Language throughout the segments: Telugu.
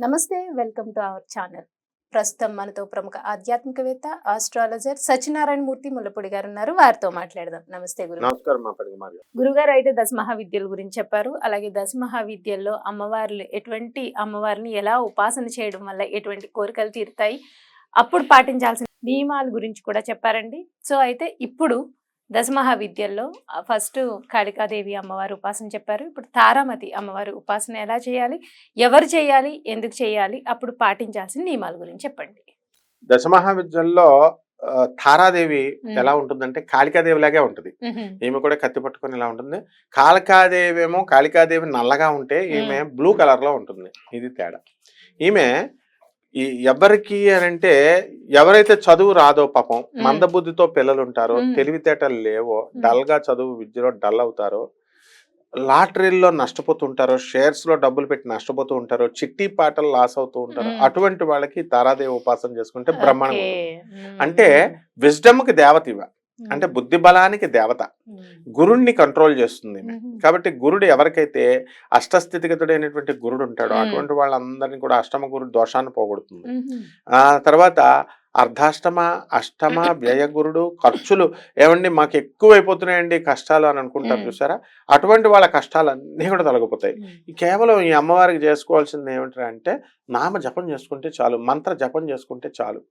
నమస్తే, వెల్కమ్ టు అవర్ ఛానల్. ప్రస్తుతం మనతో ప్రముఖ ఆధ్యాత్మికవేత్త, ఆస్ట్రాలజర్ సత్యనారాయణ మూర్తి ముల్లపూడి గారు ఉన్నారు. వారితో మాట్లాడదాం. నమస్తే గురు. నమస్కారం. గురుగారు అయితే దశ మహావిద్యల గురించి చెప్పారు. అలాగే దశ మహావిద్యల్లో అమ్మవార్లు ఎటువంటి అమ్మవారిని ఎలా ఉపాసన చేయడం వల్ల ఎటువంటి కోరికలు తీరుతాయి, అప్పుడు పాటించాల్సిన నియమాల గురించి కూడా చెప్పారండి. సో అయితే ఇప్పుడు దశ మహావిద్యల్లో ఫస్ట్ కాళికాదేవి అమ్మవారి ఉపాసన చెప్పారు. ఇప్పుడు తారామతి అమ్మవారి ఉపాసన ఎలా చేయాలి, ఎవరు చేయాలి, ఎందుకు చేయాలి, అప్పుడు పాటించాల్సిన నియమాల గురించి చెప్పండి. దశమహావిద్యల్లో తారాదేవి ఎలా ఉంటుందంటే కాళికాదేవి లాగే ఉంటుంది. ఈమె కూడా కత్తి పట్టుకొని ఇలా ఉంటుంది. కాళికాదేవి నల్లగా ఉంటే ఈమె బ్లూ కలర్ లో ఉంటుంది. ఇది తేడా. ఈమె ఎవరికి అని అంటే ఎవరైతే చదువు రాదో పాపం, మందబుద్ధితో పిల్లలు ఉంటారో, తెలివితేటలు లేవో, డల్ గా చదువు విద్యలో డల్ అవుతారో, లాటరీల్లో నష్టపోతుంటారో, షేర్స్ లో డబ్బులు పెట్టి నష్టపోతూ ఉంటారో, చిట్టి పాటలు లాస్ అవుతూ ఉంటారో, అటువంటి వాళ్ళకి తారాదేవి ఉపాసన చేసుకుంటే బ్రహ్మాండం. అంటే విజ్డమ్ కి దేవత ఇవ, అంటే బుద్ధి బలానికి దేవత, గురుణ్ణి కంట్రోల్ చేస్తుంది. కాబట్టి గురుడు ఎవరికైతే అష్టస్థితిగతుడైనటువంటి గురుడు ఉంటాడో అటువంటి వాళ్ళందరినీ కూడా అష్టమ గురు దోషాన్ని పోగొడుతుంది. తర్వాత అర్ధాష్టమ, అష్టమ, వ్యయగురుడు, ఖర్చులు ఏమండి మాకు ఎక్కువైపోతున్నాయండి కష్టాలు అని అనుకుంటారు చూసారా, అటువంటి వాళ్ళ కష్టాలన్నీ కూడా తొలగిపోతాయి. కేవలం ఈ అమ్మవారికి చేసుకోవాల్సింది ఏమిటంటే నామ జపం చేసుకుంటే చాలు, మంత్ర జపం చేసుకుంటే చాలు.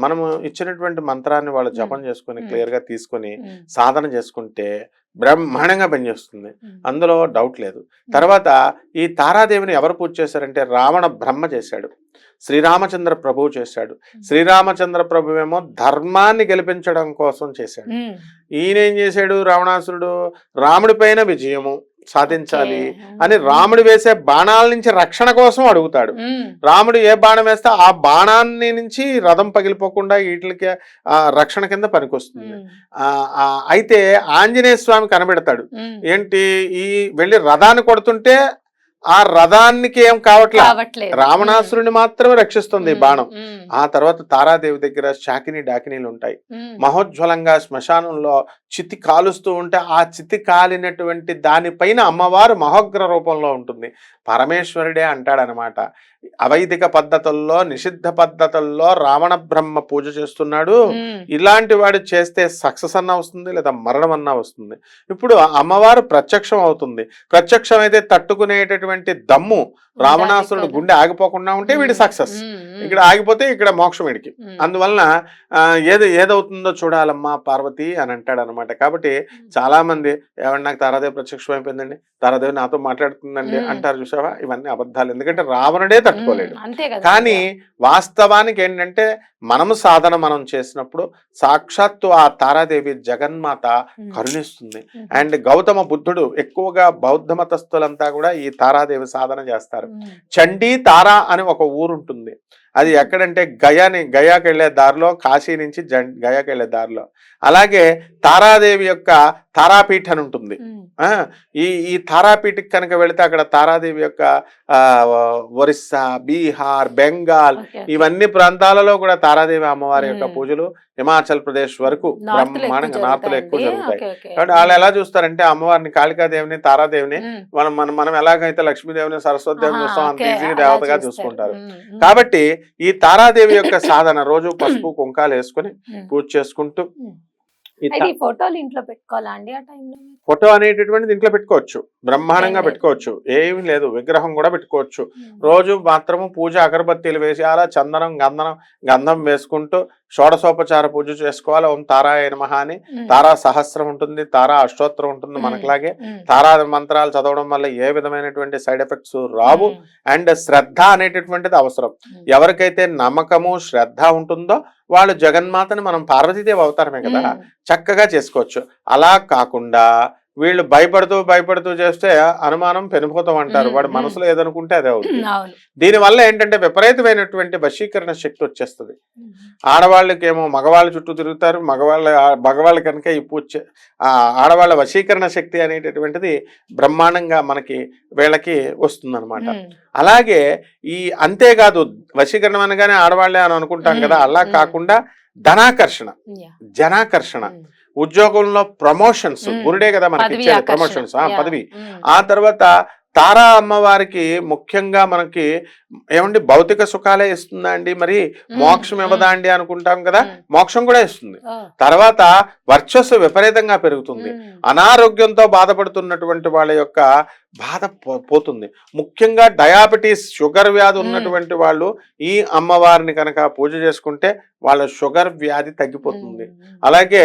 మనము ఇచ్చినటువంటి మంత్రాన్ని వాళ్ళు జపం చేసుకుని క్లియర్ గా తీసుకొని సాధన చేసుకుంటే బ్రహ్మాండంగా పనిచేస్తుంది, అందులో డౌట్ లేదు. తర్వాత ఈ తారాదేవిని ఎవరు పూజ చేశారంటే రావణ బ్రహ్మ చేశాడు, శ్రీరామచంద్ర ప్రభువు చేశాడు. శ్రీరామచంద్ర ప్రభు ఏమో ధర్మాన్ని గెలిపించడం కోసం చేశాడు. ఈయనేం చేశాడు, రావణాసురుడు రాముడి పైన విజయము సాధించాలి అని రాముడు వేసే బాణాల నుంచి రక్షణ కోసం అడుగుతాడు. రాముడు ఏ బాణం వేస్తే ఆ బాణాన్ని నుంచి రథం పగిలిపోకుండా వీటికి రక్షణ కింద పనికొస్తుంది. అయితే ఆంజనేయ స్వామి కనబెడతాడు. ఏంటి, ఈ వెళ్ళి రథాన్ని కొడుతుంటే ఆ రథానికి ఏం కావట్లేదు, రావణాసురుని మాత్రమే రక్షిస్తుంది ఈ బాణం. ఆ తర్వాత తారాదేవి దగ్గర శాకిని డాకినీలు ఉంటాయి. మహోజ్వలంగా శ్మశానంలో చితి కాలుస్తూ ఉంటే ఆ చితి కాలినటువంటి దానిపైన అమ్మవారు మహోగ్ర రూపంలో ఉంటుంది. పరమేశ్వరుడే అంటాడనమాట, అవైదిక పద్ధతుల్లో నిషిద్ధ పద్ధతుల్లో రావణ బ్రహ్మ పూజ చేస్తున్నాడు, ఇలాంటి వాడు చేస్తే సక్సెస్ అన్నా వస్తుంది లేదా మరణం అన్నా వస్తుంది. ఇప్పుడు అమ్మవారు ప్రత్యక్షం అవుతుంది. ప్రత్యక్షం అయితే తట్టుకునేటటువంటి దమ్ము రావణాసురుడు గుండె ఆగిపోకుండా ఉంటే వీడి సక్సెస్, ఇక్కడ ఆగిపోతే ఇక్కడ మోక్షం వీడికి. అందువలన ఏదవుతుందో చూడాలమ్మా పార్వతి అని అంటాడు అనమాట. కాబట్టి చాలా మంది ఏమన్నా నాకు తారాదేవి ప్రత్యక్షం అయిపోయిందండి, తారాదేవి నాతో మాట్లాడుతుందండి అంటారు చూసావా, ఇవన్నీ అబద్ధాలు. ఎందుకంటే రావణుడే తట్టుకోలేడు. కానీ వాస్తవానికి ఏంటంటే మనము సాధన మనం చేసినప్పుడు సాక్షాత్తు ఆ తారాదేవి జగన్మాత కరుణిస్తుంది. అండ్ గౌతమ బుద్ధుడు ఎక్కువగా బౌద్ధ మతస్థులంతా కూడా ఈ తారాదేవి సాధన చేస్తారు. చండీ తారా అని ఒక ఊరు ఉంటుంది. అది ఎక్కడంటే గయాకి వెళ్లే దారిలో, కాశీ నుంచి గయాకి వెళ్లే దారిలో. అలాగే తారాదేవి యొక్క తారాపీఠ అని ఉంటుంది. ఈ తారాపీఠకి కనుక వెళితే అక్కడ తారాదేవి యొక్క ఒరిస్సా, బీహార్, బెంగాల్ ఇవన్నీ ప్రాంతాలలో కూడా తారాదేవి అమ్మవారి యొక్క పూజలు హిమాచల్ ప్రదేశ్ వరకు బ్రహ్మాండంగా నార్త్ లో ఎక్కువ జరుగుతాయి. కాబట్టి వాళ్ళు ఎలా చూస్తారంటే అమ్మవారిని, కాళికాదేవిని, తారాదేవిని మనం ఎలాగైతే లక్ష్మీదేవిని, సరస్వతి దేవిని చూస్తాం అంత ఈజీగా దేవతగా చూసుకుంటారు. కాబట్టి ఈ తారాదేవి యొక్క సాధన రోజు పసుపు కుంకాలు వేసుకుని పూజ చేసుకుంటూ, ఫోటోలు ఇంట్లో పెట్టుకోవాలా అండి? ఆ టైంలో ఫోటో అనేటటువంటిది ఇంట్లో పెట్టుకోవచ్చు, బ్రహ్మాండంగా పెట్టుకోవచ్చు, ఏమీ లేదు. విగ్రహం కూడా పెట్టుకోవచ్చు. రోజు మాత్రము పూజ అగరబత్తీలు వేసి అలా చందనం గంధం వేసుకుంటూ షోడశోపచార పూజ చేసుకోవాలి. ఓం తారాయ నమః అని తారా సహస్రం ఉంటుంది, తారా అష్టోత్తరం ఉంటుంది. మనకులాగే తారా మంత్రాలు చదవడం వల్ల ఏ విధమైనటువంటి సైడ్ ఎఫెక్ట్స్ రావు. అండ్ శ్రద్ధ అనేటటువంటిది అవసరం. ఎవరికైతే నమ్మకము శ్రద్ధ ఉంటుందో వాళ్ళు జగన్మాతని, మనం పార్వతీదేవి అవతారమే కదా, చక్కగా చేసుకోవచ్చు. అలా కాకుండా వీళ్ళు భయపడుతూ చేస్తే అనుమానం పెనుభూతం అంటారు. వాడు మనసులో ఏదనుకుంటే అదే అవుతుంది. దీనివల్ల ఏంటంటే విపరీతమైనటువంటి వశీకరణ శక్తి వచ్చేస్తుంది. ఆడవాళ్ళకేమో మగవాళ్ళ చుట్టూ తిరుగుతారు, మగవాళ్ళు కనుక ఈ పూజ ఆడవాళ్ళ వశీకరణ శక్తి అనేటటువంటిది బ్రహ్మాండంగా మనకి వీళ్ళకి వస్తుందన్నమాట. అలాగే అంతేకాదు, వశీకరణం అనగానే ఆడవాళ్లే అని అనుకుంటాం కదా, అలా కాకుండా ధనాకర్షణ, జనాకర్షణ, ఉద్యోగంలో ప్రమోషన్స్, గురుడే కదా మనకి ఇచ్చేది ప్రమోషన్స్, పదవి. ఆ తర్వాత తారా అమ్మవారికి ముఖ్యంగా మనకి ఏమండి భౌతిక సుఖాలే ఇస్తుందా అండి, మరి మోక్షం ఇవ్వదా అండి అనుకుంటాం కదా, మోక్షం కూడా ఇస్తుంది. తర్వాత వర్చస్సు విపరీతంగా పెరుగుతుంది. అనారోగ్యంతో బాధపడుతున్నటువంటి వాళ్ళ యొక్క బాధ పోతుంది. ముఖ్యంగా డయాబెటీస్, షుగర్ వ్యాధి ఉన్నటువంటి వాళ్ళు ఈ అమ్మవారిని కనుక పూజ చేసుకుంటే వాళ్ళ షుగర్ వ్యాధి తగ్గిపోతుంది. అలాగే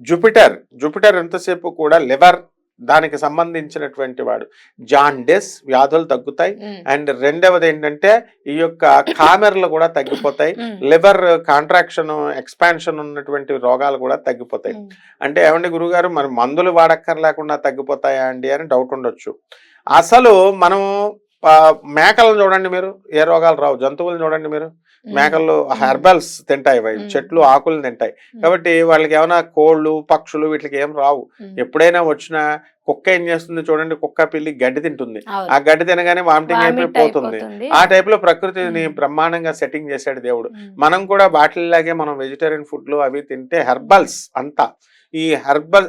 జూపిటర్ ఎంతసేపు కూడా లివర్ దానికి సంబంధించినటువంటి వాడు, జాండిస్ వ్యాధులు తగ్గుతాయి. అండ్ రెండవది ఏంటంటే ఈ యొక్క కామెర్లు కూడా తగ్గిపోతాయి. లివర్ కాంట్రాక్షన్, ఎక్స్పాన్షన్ ఉన్నటువంటి రోగాలు కూడా తగ్గిపోతాయి. అంటే ఏమండి గురుగారు మరి మందులు వాడక్కర్లేకుండా తగ్గిపోతాయా అండి అని డౌట్ ఉండొచ్చు. అసలు మనం మేకలను చూడండి మీరు, ఏ రోగాలు రావు. జంతువులను చూడండి మీరు, మేకలు హెర్బల్స్ తింటాయి, చెట్లు ఆకులు తింటాయి. కాబట్టి వాళ్ళకి ఏమైనా కోళ్ళు, పక్షులు వీటికి ఏం రావు. ఎప్పుడైనా వచ్చినా కుక్క ఏం చేస్తుంది చూడండి, కుక్క పిల్లి గడ్డి తింటుంది. ఆ గడ్డి తినగానే వామిటింగ్ అయిపోతుంది. ఆ టైప్ లో ప్రకృతిని బ్రహ్మాండంగా సెట్టింగ్ చేశాడు దేవుడు. మనం కూడా వాటిలాగే మనం వెజిటేరియన్ ఫుడ్లు అవి తింటే హెర్బల్స్ అంతా, ఈ హెర్బల్